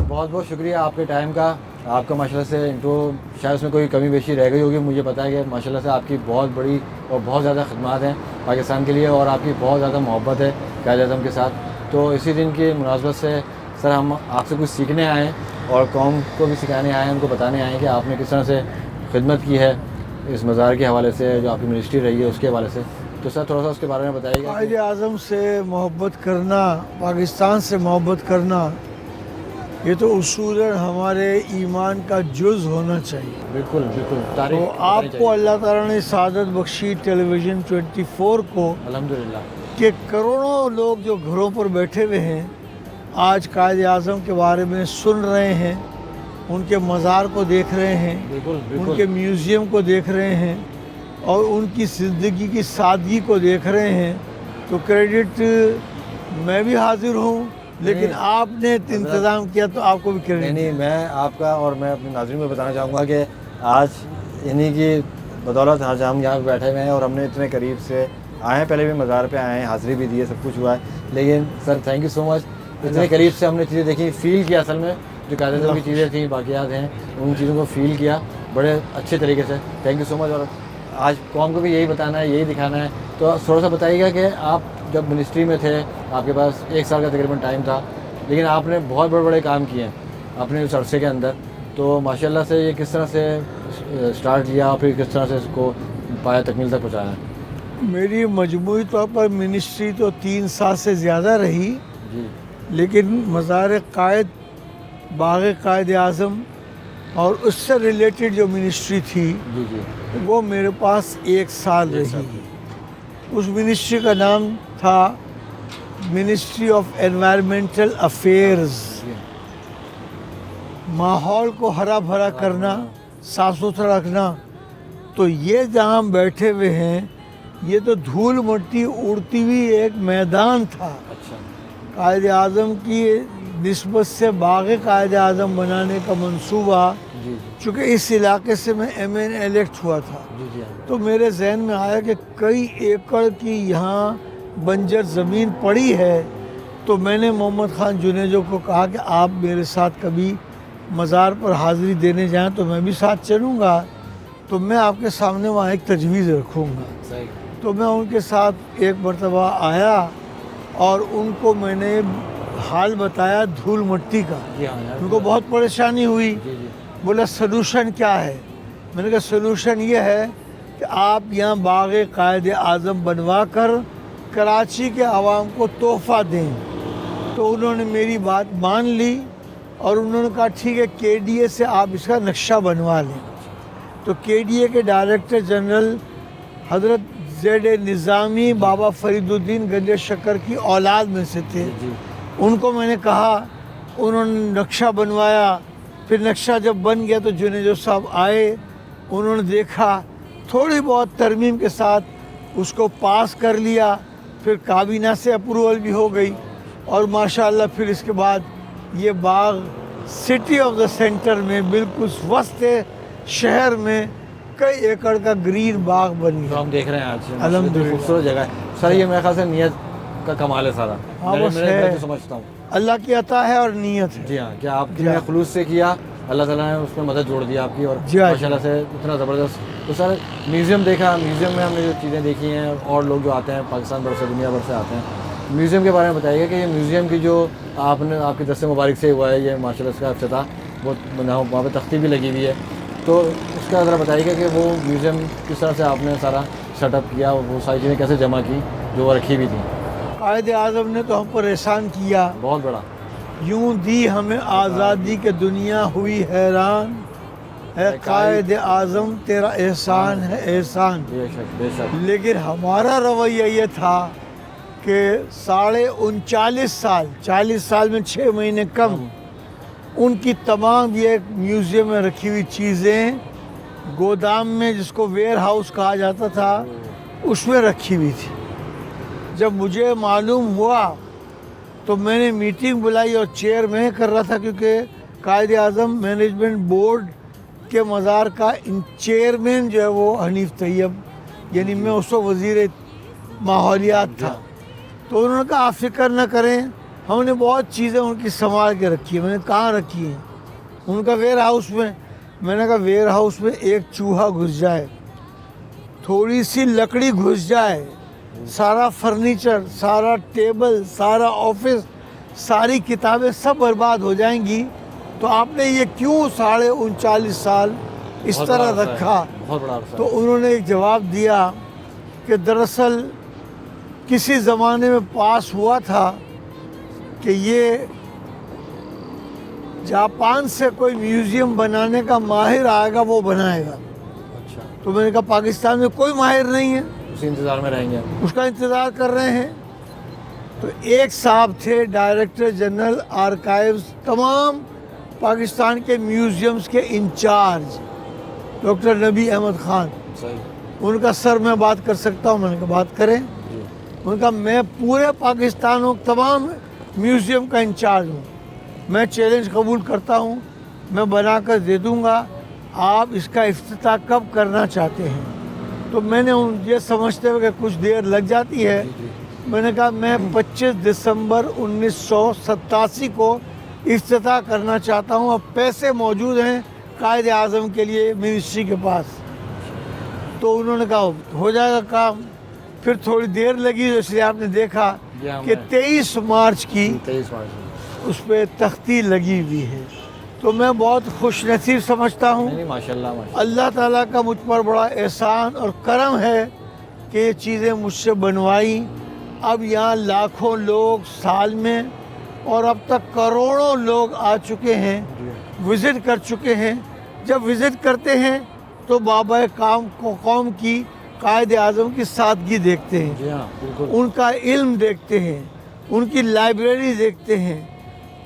A: बहुत बहुत शुक्रिया आपके टाइम का। आपका माशाल्लाह से इंट्रो शायद उसमें कोई कमी बेशी रह गई होगी, मुझे पता है कि माशाल्लाह से आपकी बहुत बड़ी और बहुत ज़्यादा खिदमत हैं पाकिस्तान के लिए और आपकी बहुत ज़्यादा मोहब्बत है कायद-ए-आज़म के साथ। तो इसी दिन की मुनासबत से सर हम आपसे कुछ सीखने आए हैं और कौम को भी सिखाने आए हैं, उनको बताने आए हैं कि आपने किस तरह से खिदमत की है इस मज़ार के हवाले से, जो आपकी मिनिस्ट्री रही है उसके हवाले से। तो सर थोड़ा सा उसके बारे में बताइएगा।
O: कायद-ए-आज़म से मोहब्बत करना, पाकिस्तान से मोहब्बत करना, ये तो उसूलन हमारे ईमान का जुज़ होना चाहिए।
A: बिल्कुल बिल्कुल।
O: तो आपको अल्लाह ताला ने सादत बख्शी टेलीविज़न 24 को,
A: अल्हम्दुलिल्लाह,
O: कि करोड़ों लोग जो घरों पर बैठे हुए हैं आज कायद-ए-आज़म के बारे में सुन रहे हैं, उनके मज़ार को देख रहे हैं, उनके म्यूज़ियम को देख रहे हैं और उनकी ज़िंदगी की सादगी को देख रहे हैं। तो क्रेडिट मैं भी हाज़िर हूँ, लेकिन आपने इंतज़ाम किया तो आपको भी क्रेडिट।
A: नहीं, मैं आपका और मैं अपने नाज़रीन को बताना चाहूँगा कि आज इन्हीं की बदौलत आज हम यहाँ बैठे हुए हैं और हमने इतने करीब से आए हैं। पहले भी मज़ार पे आए हैं, हाज़िरी भी दी है, सब कुछ हुआ है, लेकिन sir thank you so much. इतने करीब से हमने चीज़ें देखी, फ़ील किया। असल में जो कायद-ए-आज़म की चीज़ें थी, बाक़ियात हैं, उन चीज़ों को फ़ील किया बड़े अच्छे तरीके से। Thank you so much. और आज कौम को भी यही बताना है, यही दिखाना है। तो थोड़ा सा बताइएगा कि आप जब मिनिस्ट्री में थे, आपके पास 1 साल का तकरीबन टाइम था, लेकिन आपने बहुत बड़े बड़े काम किए हैं अपने उस अरसे के अंदर। तो माशाल्लाह से ये किस तरह से स्टार्ट किया, फिर किस तरह से इसको पाया तकमील तक पहुँचाया?
O: मेरी मजमूई तौर पर मिनिस्ट्री तो 3 साल से ज़्यादा रही
A: जी, लेकिन
O: मज़ार कायद, बाग़ कायद-ए-आज़म और उससे रिलेटेड जो मिनिस्ट्री थी
A: जी जी,
O: वो मेरे पास 1 साल रही। उस मिनिस्ट्री का नाम था मिनिस्ट्री ऑफ एनवायरमेंटल अफेयर्स। माहौल को हरा भरा करना, साफ़ सुथरा रखना। तो ये जहाँ हम बैठे हुए हैं, ये तो धूल मिट्टी उड़ती हुई एक मैदान था। कायद-ए-आज़म की निस्बत से बाग़ कायद-ए-आज़म बनाने का मंसूबा, चूँकि इस इलाके से मैं MN इलेक्ट हुआ था, तो मेरे जहन में आया कि कई एकड़ की यहाँ बंजर ज़मीन पड़ी है। तो मैंने मोहम्मद ख़ान जुनेजो को कहा कि आप मेरे साथ कभी मज़ार पर हाज़िरी देने जाएं तो मैं भी साथ चलूँगा, तो मैं आपके सामने वहाँ एक तजवीज़ रखूँगा। तो मैं उनके साथ एक मरतबा आया और उनको मैंने हाल बताया धूल मिट्टी का। उनको बहुत परेशानी हुई। बोला सलूशन क्या है? मैंने कहा सलूशन ये है कि आप यहाँ बाग़ कायद-ए-आज़म बनवा कर कराची के आवाम को तोहफ़ा दें। तो उन्होंने मेरी बात मान ली और उन्होंने कहा ठीक है, KDA से आप इसका नक्शा बनवा लें। तो KDA के डायरेक्टर जनरल हज़रत Z निज़ामी बाबा फरीदुद्दीन गंज शक्कर की औलाद में से थे। उनको मैंने कहा, उन्होंने नक्शा बनवाया। फिर नक्शा जब बन गया तो जुनेजो साहब आए, उन्होंने देखा, थोड़ी बहुत तरमीम के साथ उसको पास कर लिया। फिर काबीना से अप्रूवल भी हो गई और माशाअल्लाह फिर इसके बाद ये बाग सिटी ऑफ द सेंटर में बिल्कुल वस्त शहर में कई एकड़ का ग्रीन बाग बन गया।
A: तो हम देख रहे हैं आज
O: अल्हम्दुलिल्लाह,
A: खूबसूरत जगह है सर। ये मेरे ख्याल से नियत का कमाल है सारा।
O: हाँ, बस है,
A: मैं तो समझता हूँ
O: अल्लाह की अता है और नीयत है।
A: जी हाँ, क्या आपने खुलूस से किया, अल्लाह ताला ने उसमें मदद जोड़ दी आपकी और माशाल्लाह से इतना ज़बरदस्त। तो सर म्यूज़ियम देखा, म्यूज़ियम में हमने जो चीज़ें देखी हैं और लोग जो आते हैं पाकिस्तान भर से, दुनिया भर से आते हैं, म्यूज़ियम के बारे में बताइएगा कि ये म्यूज़ियम की जो आपने आपके दस्ते मुबारक से हुआ है, ये माशाल्लाह इसका इफ्तिताह वो वहाँ पर तख्ती भी लगी हुई है, तो उसका ज़रा बताइएगा कि वो म्यूज़ियम किस तरह से आपने सारा सेटअप किया, वो सारी चीज़ें कैसे जमा की जो वो रखी हुई थी?
O: कायद-ए-आज़म ने तो हम पर एहसान किया
A: बहुत बड़ा।
O: यूं दी हमें आज़ादी के दुनिया हुई हैरान, है कायद-ए-आज़म तेरा एहसान है एहसान। लेकिन हमारा रवैया ये था कि 39.5 साल, 40 साल में 6 महीने कम, उनकी तमाम ये म्यूज़ियम में रखी हुई चीज़ें गोदाम में, जिसको वेयर हाउस कहा जाता था, उसमें रखी हुई थी। जब मुझे मालूम हुआ तो मैंने मीटिंग बुलाई और चेयर मैं कर रहा था, क्योंकि कायद आज़म मैनेजमेंट बोर्ड के मज़ार का चेयरमैन जो है वो हनीफ तैयब, यानी मैं उस वक्त वज़ीर माहौलियात था। तो उन्होंने कहा आप फिक्र न करें, हमने बहुत चीज़ें उनकी संभाल के रखी है। मैंने कहाँ रखी हैं? उनका वेयर हाउस में। मैंने कहा वेयर हाउस में एक चूहा घुस जाए, थोड़ी सी लकड़ी घुस जाए, सारा फर्नीचर, सारा टेबल, सारा ऑफिस, सारी किताबें सब बर्बाद हो जाएंगी। तो आपने ये क्यों 39.5 साल इस तरह रखा? तो उन्होंने एक जवाब दिया कि दरअसल किसी ज़माने में पास हुआ था कि ये जापान से कोई म्यूज़ियम बनाने का माहिर आएगा, वो बनाएगा।
A: अच्छा।
O: तो मैंने कहा पाकिस्तान में कोई माहिर नहीं है,
A: उसी इंतज़ार में रहेंगे,
O: उसका इंतज़ार कर रहे हैं। तो एक साहब थे डायरेक्टर जनरल आर्काइव्स, तमाम पाकिस्तान के म्यूज़ियम्स के इंचार्ज, डॉक्टर नबी अहमद ख़ान।
A: सही।
O: उनका सर मैं बात कर सकता हूँ? मैंने कहा बात करें। उनका मैं पूरे पाकिस्तान और तमाम म्यूज़ियम का इंचार्ज हूँ, मैं चैलेंज कबूल करता हूँ, मैं बना कर दे दूँगा, आप इसका इफ्तिताह कब करना चाहते हैं? तो मैंने ये समझते हुए कि कुछ देर लग जाती है, मैंने कहा मैं 25 दिसंबर 1987 को इफ्तिताह करना चाहता हूँ। अब पैसे मौजूद हैं कायद आज़म के लिए मिनिस्ट्री के पास। तो उन्होंने कहा हो जाएगा काम। फिर थोड़ी देर लगी, तो इसलिए आपने देखा कि 23 मार्च की उस पर तख्ती लगी हुई है। तो मैं बहुत खुश नसीब समझता हूँ,
A: माशाल्लाह।
O: अल्लाह ताला का मुझ पर बड़ा एहसान और करम है कि ये चीज़ें मुझसे बनवाई। अब यहाँ लाखों लोग साल में और अब तक करोड़ों लोग आ चुके हैं, विज़िट कर चुके हैं। जब विज़िट करते हैं तो बाबा कौम की कायद आज़म की सादगी देखते हैं,
A: जी हाँ, बिल्कुल।
O: उनका इल्म देखते हैं, उनकी लाइब्रेरी देखते हैं,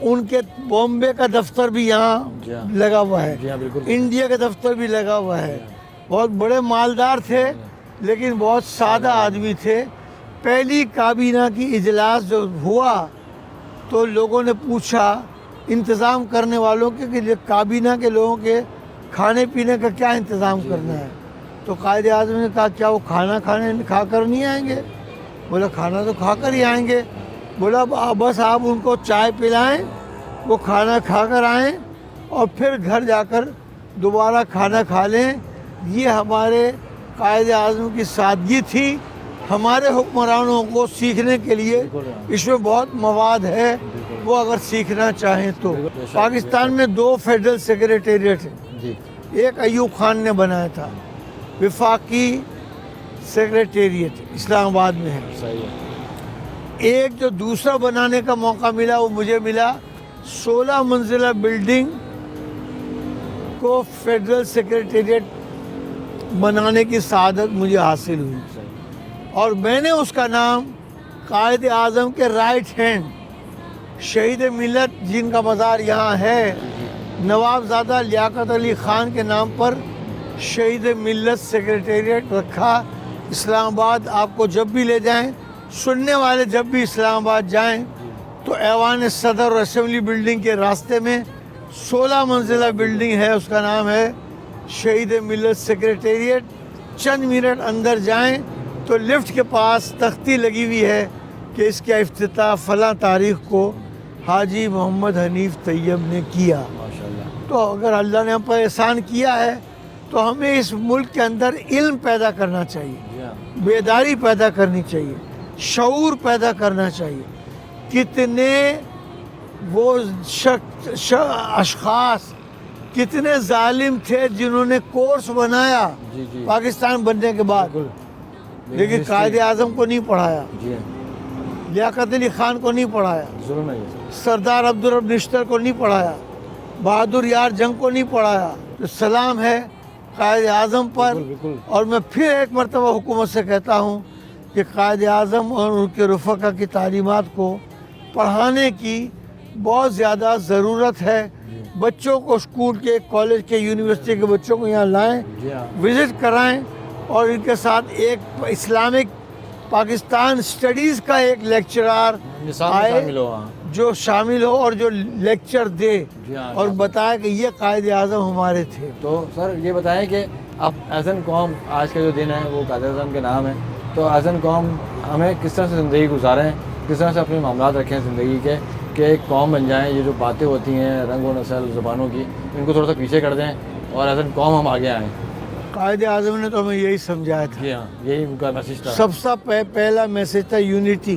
O: उनके बॉम्बे का दफ्तर भी यहाँ लगा हुआ है, इंडिया का दफ्तर भी लगा हुआ है। बहुत बड़े मालदार थे लेकिन बहुत सादा आदमी थे। पहली काबीना की इजलास जो हुआ तो लोगों ने पूछा इंतज़ाम करने वालों के कि काबीना के लोगों के खाने पीने का क्या इंतज़ाम करना है? तो कायद आज़म ने कहा क्या वो खाना खा कर नहीं आएंगे? बोला खाना तो खा कर ही आएंगे। बोला बस आप उनको चाय पिलाएं, वो खाना खा कर आएँ और फिर घर जाकर दोबारा खाना खा लें। ये हमारे कायद आज़म की सादगी थी। हमारे हुक्मरानों को सीखने के लिए इसमें बहुत मवाद है, वो अगर सीखना चाहें तो। पाकिस्तान में 2 फेडरल सेक्रेटेरिएट हैं, एक अयूब खान ने बनाया था, विफाकी सेक्रेटेरिएट इस्लामाबाद में है।
A: सही है।
O: एक जो दूसरा बनाने का मौका मिला वो मुझे मिला, 16 मंजिला बिल्डिंग को फेडरल सेक्रेटेरिएट बनाने की सआदत मुझे हासिल हुई और मैंने उसका नाम कायद आज़म के राइट हैंड शहीद मिलत, जिनका मज़ार यहाँ है, नवाबज़ादा लियाकत अली ख़ान के नाम पर शहीद मिलत सेक्रेटेरिएट रखा। इस्लामाबाद आपको जब भी ले जाएं, सुनने वाले जब भी इस्लामाबाद जाएं तो ऐवान सदर और असेंबली बिल्डिंग के रास्ते में 16 मंजिला बिल्डिंग है, उसका नाम है शहीद मिलत सेक्रेटेरिएट। चंद मिनट अंदर जाएं तो लिफ्ट के पास तख्ती लगी हुई है कि इसका इफ्तिताह फ़लाँ तारीख़ को हाजी मोहम्मद हनीफ तैयब ने किया। तो अगर अल्लाह ने हम पर एहसान किया है तो हमें इस मुल्क के अंदर इल्म पैदा करना चाहिए, बेदारी पैदा करनी चाहिए, शऊर पैदा करना चाहिए। कितने वो अशख़ास कितने जालिम थे जिन्होंने कोर्स बनाया पाकिस्तान बनने के बाद, लेकिन कायद आज़म को नहीं पढ़ाया, लियाकत अली ख़ान को नहीं पढ़ाया, सरदार अब्दुल रब निश्तर को नहीं पढ़ाया, बहादुर यार जंग को नहीं पढ़ाया। तो सलाम है कायद आज़म पर। और मैं फिर एक मरतबा हुकूमत से कहता हूँ कि कायद आज़म और उनके रफ़का की तालीमात को पढ़ाने की बहुत ज़्यादा ज़रूरत है। बच्चों को स्कूल के, कॉलेज के, यूनिवर्सिटी के बच्चों को यहाँ लाएं, विज़िट कराएं और इनके साथ एक इस्लामिक पाकिस्तान स्टडीज़ का एक लेक्चरर आए जो शामिल हो और जो लेक्चर दे और बताए कि ये कायदे आज़म हमारे थे।
A: तो सर ये बताएं कि अब एहसन कौम, आज का जो दिन है वो कायदे आज़म के नाम है, तो एहसन कौम हमें किस तरह से ज़िंदगी गुजारें, किस तरह से अपने मामलात रखें ज़िंदगी के, कि एक कौम बन जाएं। ये जो बातें होती हैं रंग व नस्ल ज़ुबानों की, इनको थोड़ा सा पीछे कर दें और एहसन कौम हम आगे आएँ।
O: कायदे आज़म ने तो हमें यही समझाया था।
A: हाँ, यही उनका मैसेज था।
O: सबसे पहला मैसेज था यूनिटी,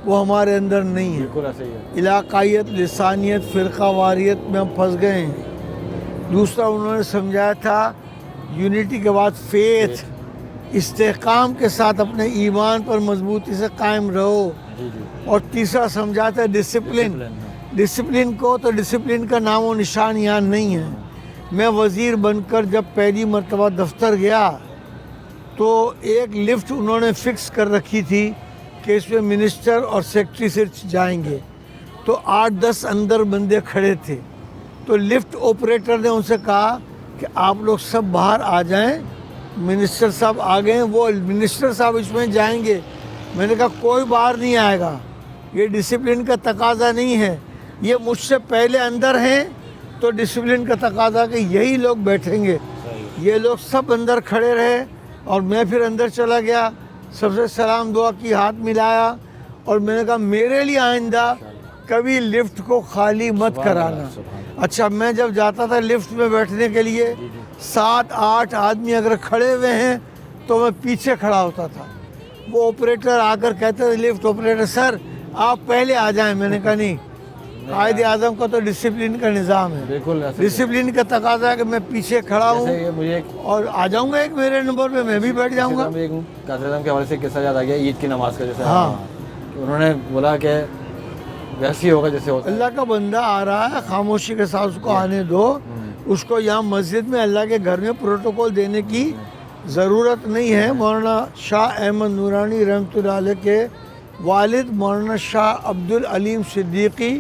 O: वो हमारे अंदर नहीं है।
A: बिल्कुल ऐसे ही है।
O: इलाकायत, लिसानियत, फ़िरका वारियत में हम फंस गए हैं। दूसरा उन्होंने समझाया था यूनिटी के बाद फेथ, इस्तेकाम के साथ अपने ईमान पर मजबूती से कायम रहो। और तीसरा समझाया था डिसिप्लिन। डिसिप्लिन को तो डिसिप्लिन का नाम व निशान यहाँ नहीं है। मैं वज़ीर बनकर जब पहली मरतबा दफ्तर गया तो एक लिफ्ट उन्होंने फ़िक्स कर रखी थी कि इसमें मिनिस्टर और सेक्रेटरी सिर्फ जाएंगे, तो 8-10 अंदर बंदे खड़े थे। तो लिफ्ट ऑपरेटर ने उनसे कहा कि आप लोग सब बाहर आ जाएं, मिनिस्टर साहब आ गए, वो मिनिस्टर साहब इसमें जाएंगे। मैंने कहा कोई बाहर नहीं आएगा, ये डिसिप्लिन का तकाजा नहीं है, ये मुझसे पहले अंदर हैं तो डिसिप्लिन का तकाजा कि यही लोग बैठेंगे। ये लोग सब अंदर खड़े रहे और मैं फिर अंदर चला गया, सबसे सलाम दुआ की, हाथ मिलाया और मैंने कहा मेरे लिए आइंदा कभी लिफ्ट को खाली मत कराना। अच्छा, मैं जब जाता था लिफ्ट में बैठने के लिए 7-8 आदमी अगर खड़े हुए हैं तो मैं पीछे खड़ा होता था। वो ऑपरेटर आकर कहते थे, लिफ्ट ऑपरेटर सर आप पहले आ जाएं। मैंने कहा नहीं, कायदे आज़म का तो डिसिप्लिन का निज़ाम है। बिल्कुल डिसिप्लिन का तकाजा है कि मैं पीछे खड़ा हूँ और आ जाऊँगा एक मेरे नंबर पे, मैं भी बैठ जाऊँगा।
A: कायदे आज़म के हवाले से किस्सा याद आ गया ईद की नमाज का, जैसे
O: हाँ
A: उन्होंने बोला कि वैसे ही होगा जैसे होता है।
O: अल्लाह का बंदा आ रहा है, खामोशी के साथ उसको आने दो। उसको यहाँ मस्जिद में अल्लाह के घर में प्रोटोकॉल देने की ज़रूरत नहीं है। मौलाना शाह अहमद नूरानी रहमतुल्लाह अलैह के वालिद मौलाना शाह अब्दुल अलीम सिद्दीकी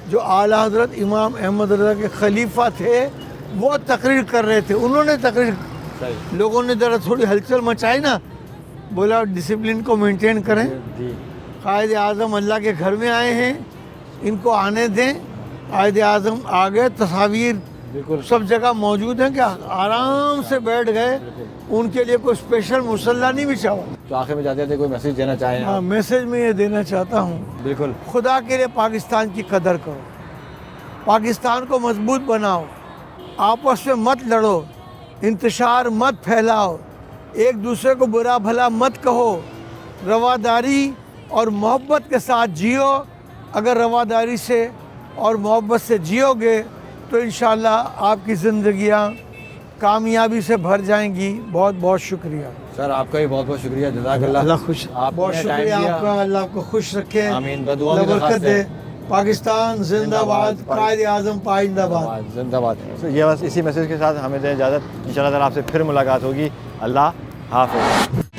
O: जो आला हज़रत इमाम अहमद रज़ा के खलीफा थे, वो तकरीर कर रहे थे। उन्होंने तकरीर, लोगों ने ज़रा थोड़ी हलचल मचाई ना, बोला डिसिप्लिन को मेंटेन करें, कायदे आज़म अल्लाह के घर में आए हैं, इनको आने दें। कायदे आज़म आ गए, तस्वीर सब जगह मौजूद हैं, क्या आराम से बैठ गए, उनके लिए कोई स्पेशल मुसल्ला नहीं बिछा हुआ।
A: तो आखिर में जाते थे कोई मैसेज देना चाहें?
O: हाँ, मैसेज में ये देना चाहता हूँ,
A: बिल्कुल
O: खुदा के लिए पाकिस्तान की कदर करो, पाकिस्तान को मजबूत बनाओ, आपस में मत लड़ो, इंतशार मत फैलाओ, एक दूसरे को बुरा भला मत कहो, रवादारी और मोहब्बत के साथ जियो। अगर रवादारी से और मोहब्बत से जियोगे तो इंशाल्लाह आपकी ज़िंदगियाँ कामयाबी से भर जाएंगी। बहुत बहुत शुक्रिया
A: सर, आपका भी बहुत बहुत शुक्रिया। जज़ाकल्लाह।
O: अल्लाह खुश, बहुत शुक्रिया आपका, अल्लाह आपको खुश रखे, आमीन, बरकत दे। पाकिस्तान जिंदाबाद, कायदे आज़म पाइंदाबाद,
A: जिंदाबाद।
P: ये बस इसी मैसेज के साथ हमें दें इजाज़त। इंशाअल्लाह ताला आपसे फिर मुलाकात होगी। अल्लाह हाफ़िज़।